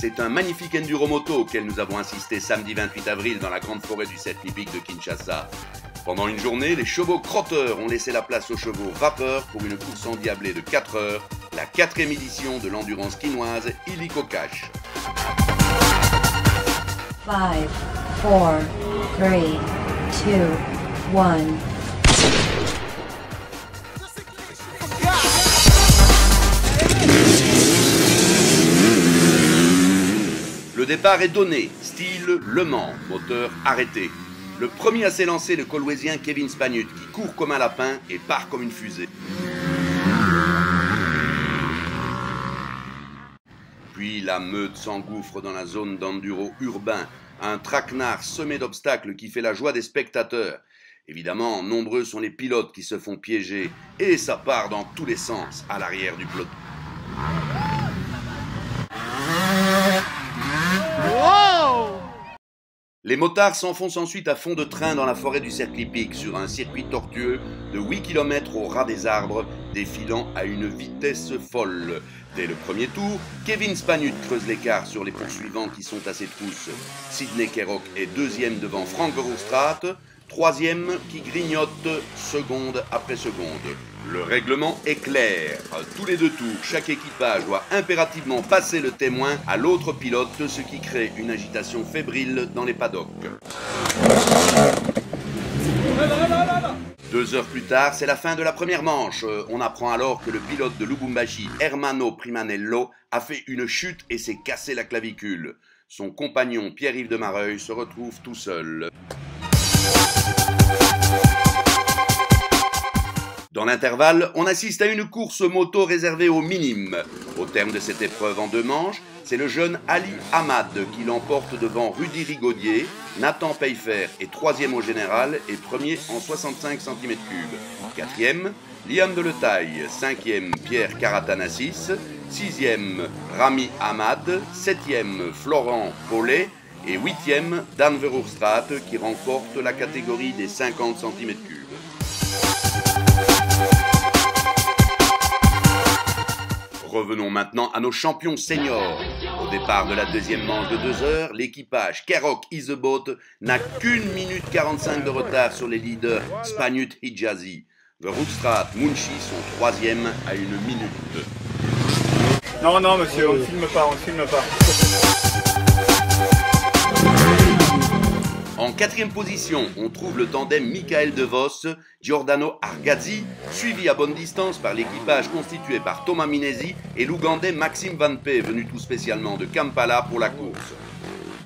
C'est un magnifique enduromoto auquel nous avons assisté samedi 28 avril dans la grande forêt du cercle hippique de Kinshasa. Pendant une journée, les chevaux crotteurs ont laissé la place aux chevaux vapeur pour une course endiablée de 4 heures, la 4e édition de l'endurance quinoise Illico Cash. 5, 4, 3, 2, 1. Le départ est donné, style Le Mans, moteur arrêté. Le premier à s'élancer, le Coloisien Kevin Spanut, qui court comme un lapin et part comme une fusée. Puis la meute s'engouffre dans la zone d'enduro urbain, un traquenard semé d'obstacles qui fait la joie des spectateurs. Évidemment, nombreux sont les pilotes qui se font piéger, et ça part dans tous les sens à l'arrière du peloton. Les motards s'enfoncent ensuite à fond de train dans la forêt du cercle hippique sur un circuit tortueux de 8 km au ras des arbres, défilant à une vitesse folle. Dès le premier tour, Kevin Spanut creuse l'écart sur les poursuivants qui sont à ses trousses. Sidney Kerrock est deuxième devant Frank Verhofstadt, troisième qui grignote seconde après seconde. Le règlement est clair. Tous les 2 tours, chaque équipage doit impérativement passer le témoin à l'autre pilote, ce qui crée une agitation fébrile dans les paddocks. 2 heures plus tard, c'est la fin de la première manche. On apprend alors que le pilote de Lubumbashi, Hermano Primanello, a fait une chute et s'est cassé la clavicule. Son compagnon Pierre-Yves de Mareuil se retrouve tout seul. Dans l'intervalle, on assiste à une course moto réservée aux minimes. Au terme de cette épreuve en 2 manches, c'est le jeune Ali Hamad qui l'emporte devant Rudy Rigaudier. Nathan Peifer est 3e au général et 1er en 65 cm3. 4e, Liam Deletaille. 5e, Pierre Karatanassis. 6e, Rami Hamad. 7e, Florent Paulet. Et 8e, Dan Verhofstadt qui remporte la catégorie des 50 cm3. Revenons maintenant à nos champions seniors. Au départ de la 2e manche de 2 heures, l'équipage Kerrock Iseboat n'a qu'1 minute 45 de retard sur les leaders Spanut Hijazi. Verhofstadt Munshi sont 3e à 1 minute. Non, non, monsieur, on ne filme pas, on ne filme pas. En 4e position, on trouve le tandem Michael De Vos, Giordano Argazzi, suivi à bonne distance par l'équipage constitué par Thomas Minesi et l'Ougandais Maxime Van Pe, venu tout spécialement de Kampala pour la course.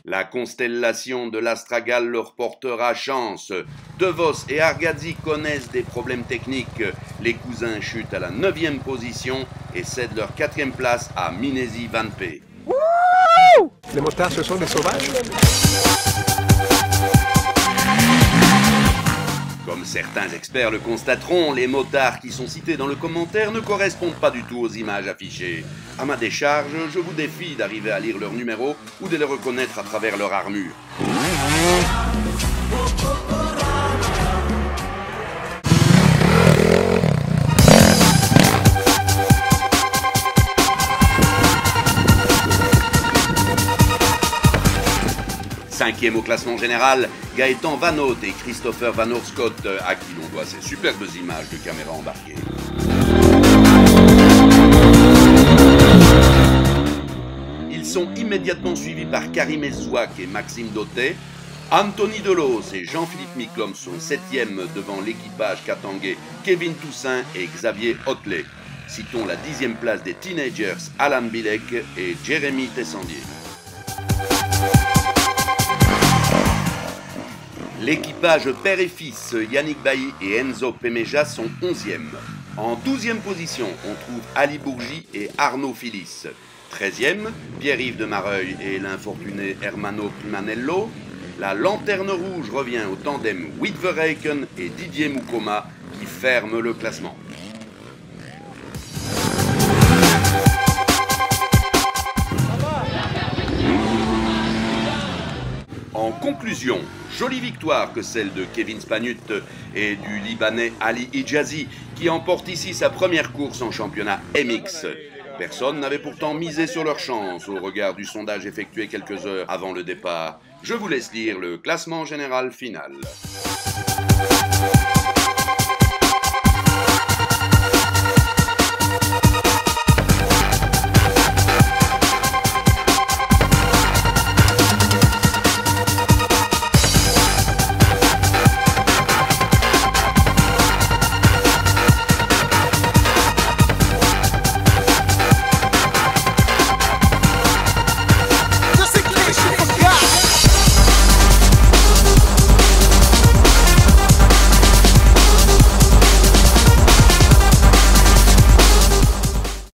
La constellation de l'Astragal leur portera chance. De Vos et Argazzi connaissent des problèmes techniques. Les cousins chutent à la 9e position et cèdent leur 4e place à Minesi Van Pe. Les motards, ce sont des sauvages. Comme certains experts le constateront, les motards qui sont cités dans le commentaire ne correspondent pas du tout aux images affichées. À ma décharge, je vous défie d'arriver à lire leur numéro ou de les reconnaître à travers leur armure. Cinquième au classement général, Gaëtan Van Hout et Christopher Van Orscott, à qui l'on doit ces superbes images de caméra embarquées. Ils sont immédiatement suivis par Karim Ezouak et Maxime Dautet. Anthony Delos et Jean-Philippe Miklom sont 7e devant l'équipage katangais Kevin Toussaint et Xavier Hotelet. Citons la 10e place des Teenagers Alan Bilek et Jérémy Tessandier. L'équipage père et fils Yannick Bailly et Enzo Pemeja sont 11e. En 12e position, on trouve Ali Bourgi et Arnaud Philis. 13e, Pierre-Yves de Mareuil et l'infortuné Hermano Primanello. La lanterne rouge revient au tandem Witverhaken et Didier Moukoma qui ferment le classement. En conclusion, jolie victoire que celle de Kevin Spanut et du Libanais Ali Hijazi qui emporte ici sa première course en championnat MX. Personne n'avait pourtant misé sur leur chance au regard du sondage effectué quelques heures avant le départ. Je vous laisse lire le classement général final.